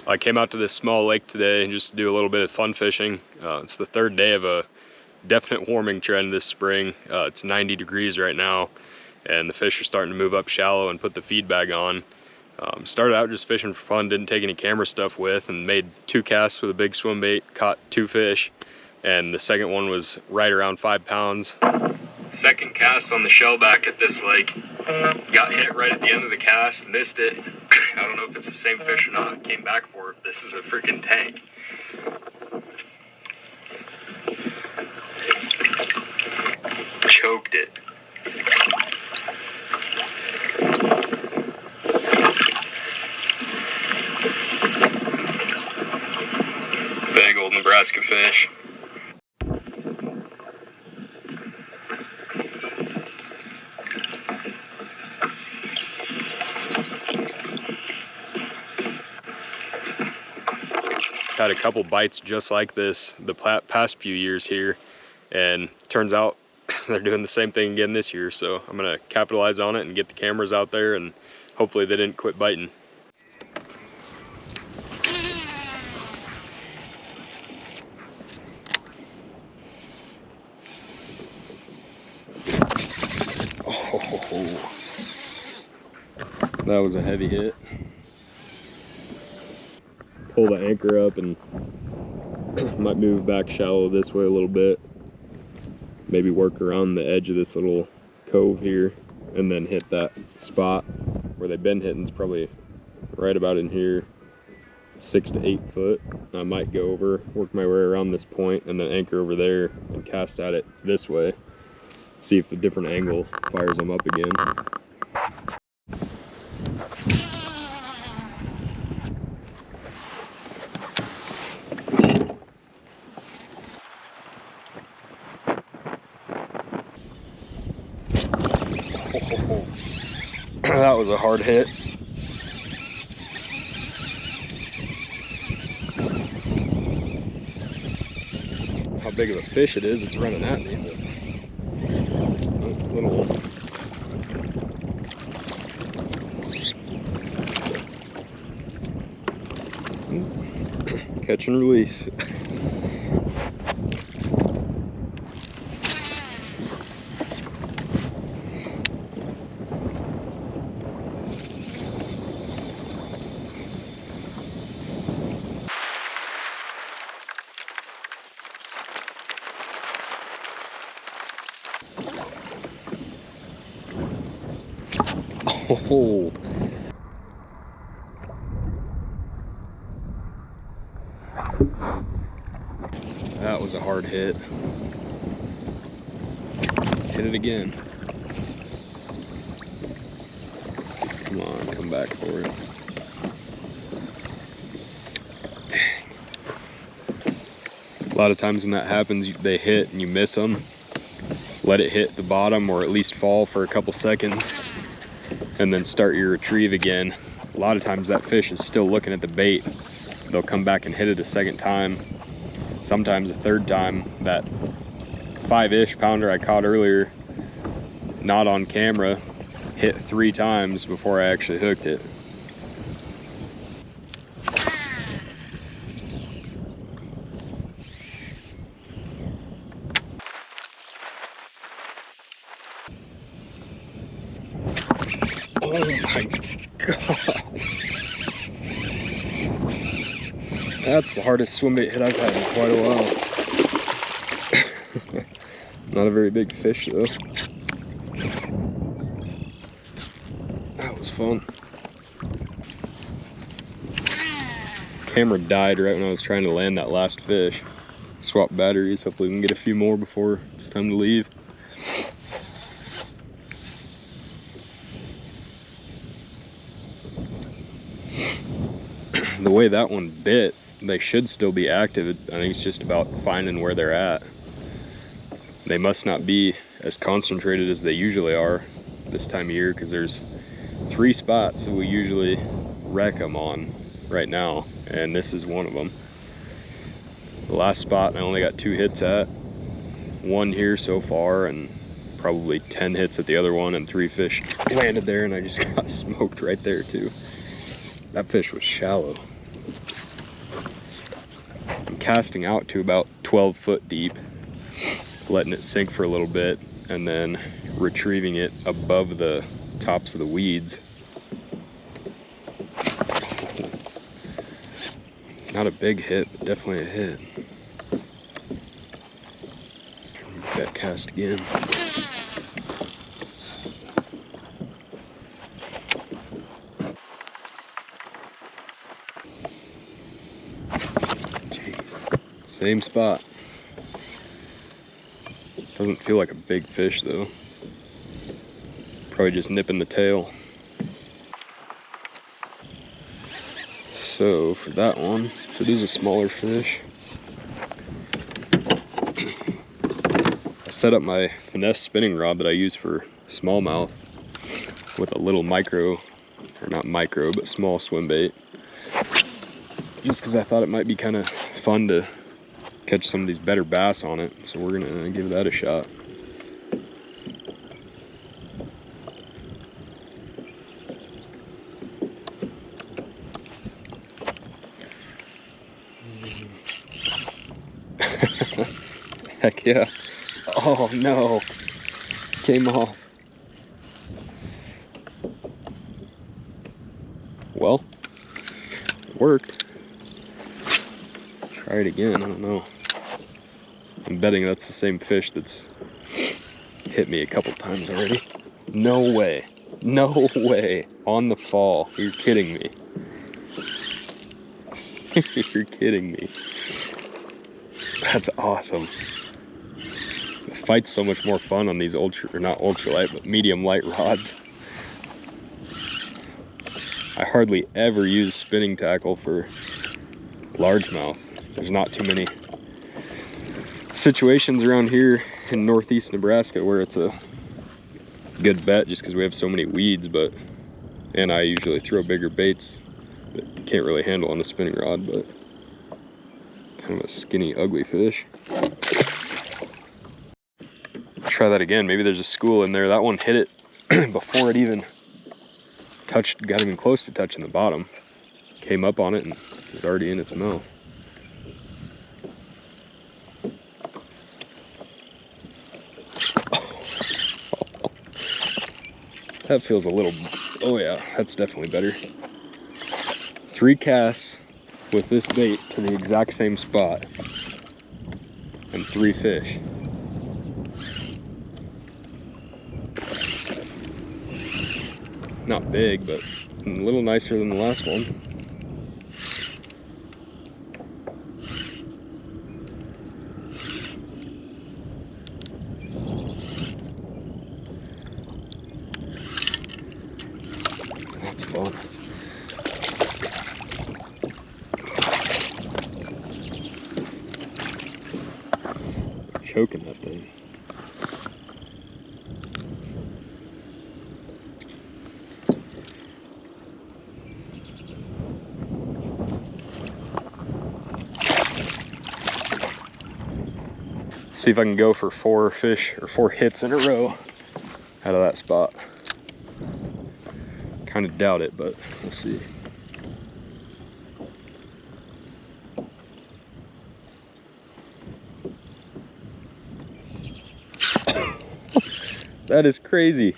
I came out to this small lake today just to do a little bit of fun fishing. It's the third day of a definite warming trend this spring. It's 90 degrees right now, and the fish are starting to move up shallow and put the feed bag on. Started out just fishing for fun, didn't take any camera stuff with, and made 2 casts with a big swim bait, caught 2 fish, and the second one was right around 5 pounds. Second cast on the shellback at this lake. Got hit right at the end of the cast, missed it. I don't know if it's the same fish or not. Came back for it. This is a freaking tank. Choked it. Big old Nebraska fish. Had a couple bites just like this the past few years here, and turns out they're doing the same thing again this year, so I'm gonna capitalize on it and get the cameras out there, and hopefully they didn't quit biting. Oh, that was a heavy hit. Pull the anchor up and might move back shallow this way a little bit. Maybe work around the edge of this little cove here and then hit that spot where they've been hitting. It's probably right about in here, 6 to 8 foot. I might go over, work my way around this point, and then anchor over there and cast at it this way. See if a different angle fires them up again. That was a hard hit. How big of a fish it is, it's running at me. But little one. Catch and release. Oh, that was a hard hit. Hit it again. Come on, come back for it. Dang. A lot of times when that happens, they hit and you miss them. Let it hit the bottom or at least fall for a couple seconds, and then start your retrieve again. A lot of times that fish is still looking at the bait. They'll come back and hit it a second time, sometimes a third time. That 5-ish pounder I caught earlier, not on camera, hit 3 times before I actually hooked it. Oh my God. That's the hardest swimbait hit I've had in quite a while. Not a very big fish though. That was fun. Camera died right when I was trying to land that last fish. Swap batteries, hopefully we can get a few more before it's time to leave. The way that one bit, they should still be active. I think it's just about finding where they're at. They must not be as concentrated as they usually are this time of year, because there's 3 spots that we usually wreck them on right now, and this is one of them. The last spot I only got 2 hits at, 1 here so far, and probably 10 hits at the other one, and 3 fish landed there, and I just got smoked right there too. That fish was shallow. I'm casting out to about 12 foot deep, letting it sink for a little bit, and then retrieving it above the tops of the weeds. Not a big hit, but definitely a hit. Make that cast again. Jeez. Same spot. Doesn't feel like a big fish though. Probably just nipping the tail. So for that one, if it is a smaller fish, I set up my finesse spinning rod that I use for smallmouth with a little micro, or not micro, but small swim bait. Just because I thought it might be kind of fun to catch some of these better bass on it. So we're gonna give that a shot. Heck yeah. Oh no. Came off. Well, it worked. Try it again, I don't know. I'm betting that's the same fish that's hit me a couple times already. No way. No way. On the fall. You're kidding me. You're kidding me. That's awesome. The fight's so much more fun on these not ultralight, but medium light rods. I hardly ever use spinning tackle for largemouth. There's not too many situations around here in northeast Nebraska where it's a good bet just because we have so many weeds, and I usually throw bigger baits that you can't really handle on a spinning rod, but kind of a skinny, ugly fish. Try that again. Maybe there's a school in there. That one hit it before it even got even close to touching the bottom. Came up on it and it was already in its mouth. That feels a little, oh yeah, that's definitely better. 3 casts with this bait to the exact same spot and 3 fish. Not big, but a little nicer than the last one. That's fun. Choking that thing. See if I can go for 4 fish or 4 hits in a row out of that spot. Kind of doubt it, but we'll see. That is crazy.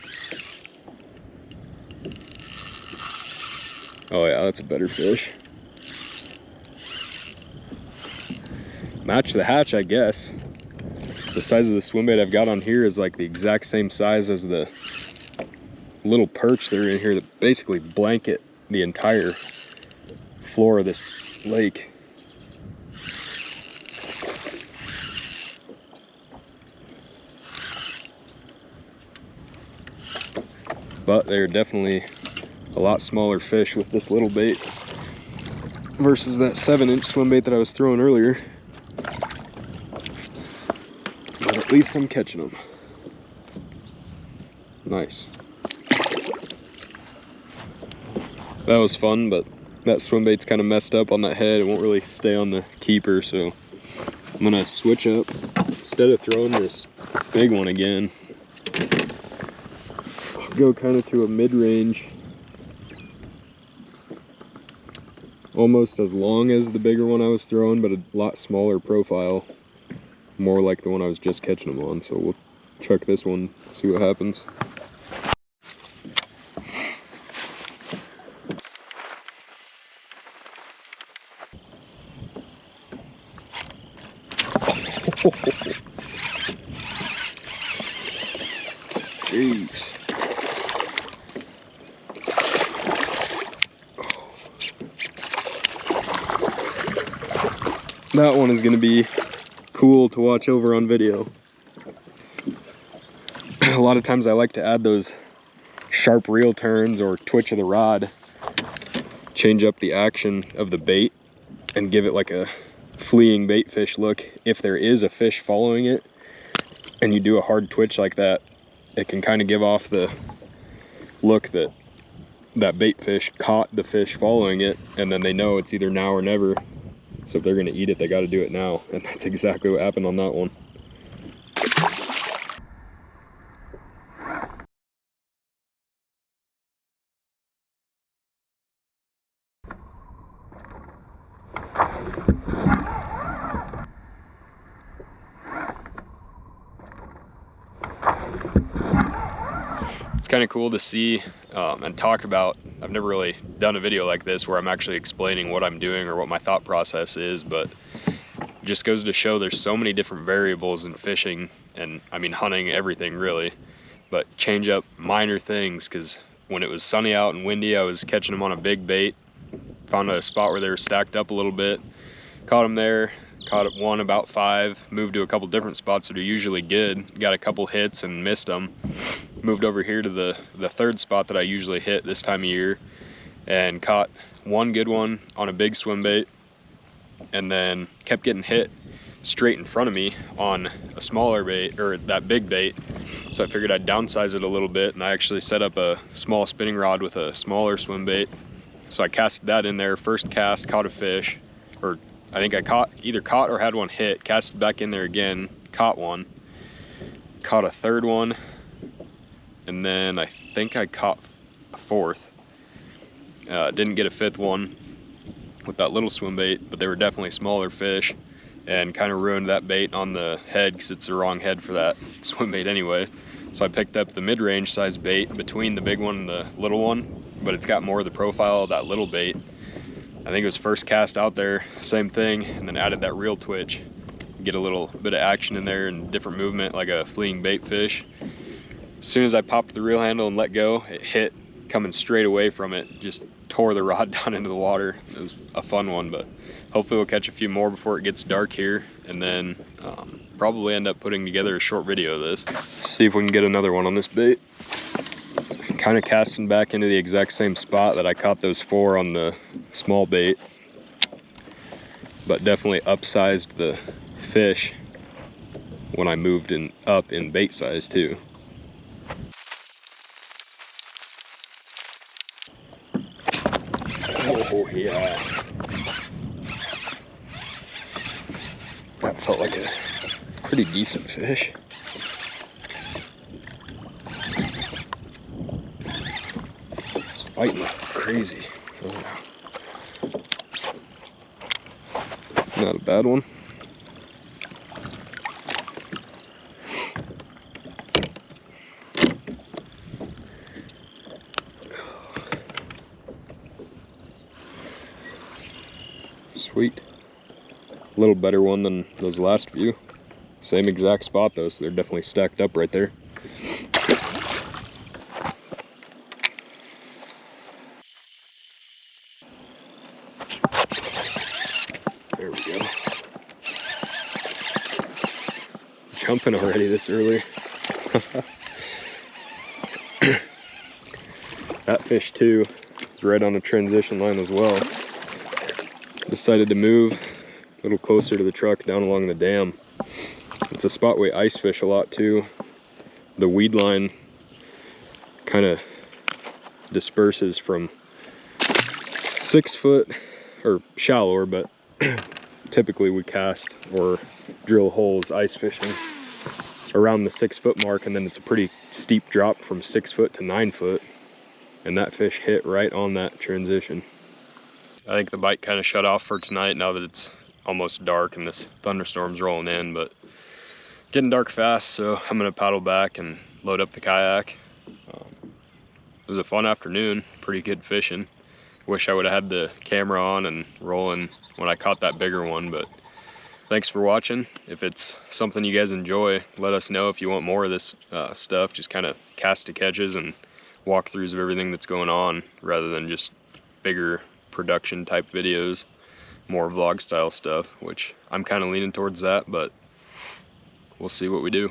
Oh yeah, that's a better fish. Match the hatch, I guess. The size of the swim bait I've got on here is like the exact same size as the little perch that are in here that basically blanket the entire floor of this lake. But they're definitely a lot smaller fish with this little bait versus that 7-inch swim bait that I was throwing earlier. But at least I'm catching them. Nice. That was fun, but that swim bait's kind of messed up on that head. It won't really stay on the keeper, so I'm gonna switch up. Instead of throwing this big one again, I'll go kind of to a mid-range almost as long as the bigger one I was throwing, but a lot smaller profile, more like the one I was just catching them on. So we'll check this one, see what happens. Jeez. That one is going to be cool to watch over on video. A lot of times I like to add those sharp reel turns or twitch of the rod, change up the action of the bait and give it like a fleeing bait fish look. If there is a fish following it and you do a hard twitch like that, it can kind of give off the look that that bait fish caught the fish following it, and then they know it's either now or never. So if they're gonna eat it, they gotta do it now. And that's exactly what happened on that one. It's kind of cool to see and talk about. I've never really done a video like this where I'm actually explaining what I'm doing or what my thought process is, but it just goes to show there's so many different variables in fishing, and I mean hunting, everything really, but change up minor things. Because when it was sunny out and windy, I was catching them on a big bait, found a spot where they were stacked up a little bit, caught them there, caught one about 5, moved to a couple different spots that are usually good, got a couple hits and missed them, moved over here to the third spot that I usually hit this time of year and caught one good one on a big swim bait, and then kept getting hit straight in front of me on a smaller bait, or that big bait. So I figured I'd downsize it a little bit, and I actually set up a small spinning rod with a smaller swim bait. So I casted that in there, first cast, caught a fish, or I think I either caught or had one hit, casted back in there again, caught one, caught a third one, and then I think I caught a fourth. Didn't get a fifth one with that little swim bait, but they were definitely smaller fish, and kind of ruined that bait on the head because it's the wrong head for that swim bait anyway. So I picked up the mid-range size bait between the big one and the little one, but it's got more of the profile of that little bait. I think it was first cast out there, same thing, and then added that reel twitch. Get a little bit of action in there and different movement like a fleeing bait fish. As soon as I popped the reel handle and let go, it hit coming straight away from it, just tore the rod down into the water. It was a fun one, but hopefully we'll catch a few more before it gets dark here, and then probably end up putting together a short video of this. See if we can get another one on this bait. Kind of casting back into the exact same spot that I caught those 4 on the small bait, but definitely upsized the fish when I moved up in bait size too. Oh yeah, that felt like a pretty decent fish. It's fighting like crazy. Oh, not a bad one. Sweet. A little better one than those last few. Same exact spot though, so they're definitely stacked up right there. There we go. Jumping already this early. That fish too is right on a transition line as well. Decided to move a little closer to the truck down along the dam. It's a spot we ice fish a lot too. The weed line kind of disperses from 6 foot or shallower, but typically we cast or drill holes ice fishing around the 6 foot mark, and then it's a pretty steep drop from 6 foot to 9 foot, and that fish hit right on that transition. I think the bite kind of shut off for tonight now that it's almost dark and this thunderstorm's rolling in, but getting dark fast, so I'm gonna paddle back and load up the kayak. It was a fun afternoon, pretty good fishing. Wish I would have had the camera on and rolling when I caught that bigger one, but thanks for watching. If it's something you guys enjoy, let us know if you want more of this stuff, just kind of cast to catches and walkthroughs of everything that's going on rather than just bigger production type videos, more vlog style stuff, which I'm kind of leaning towards that, but we'll see what we do.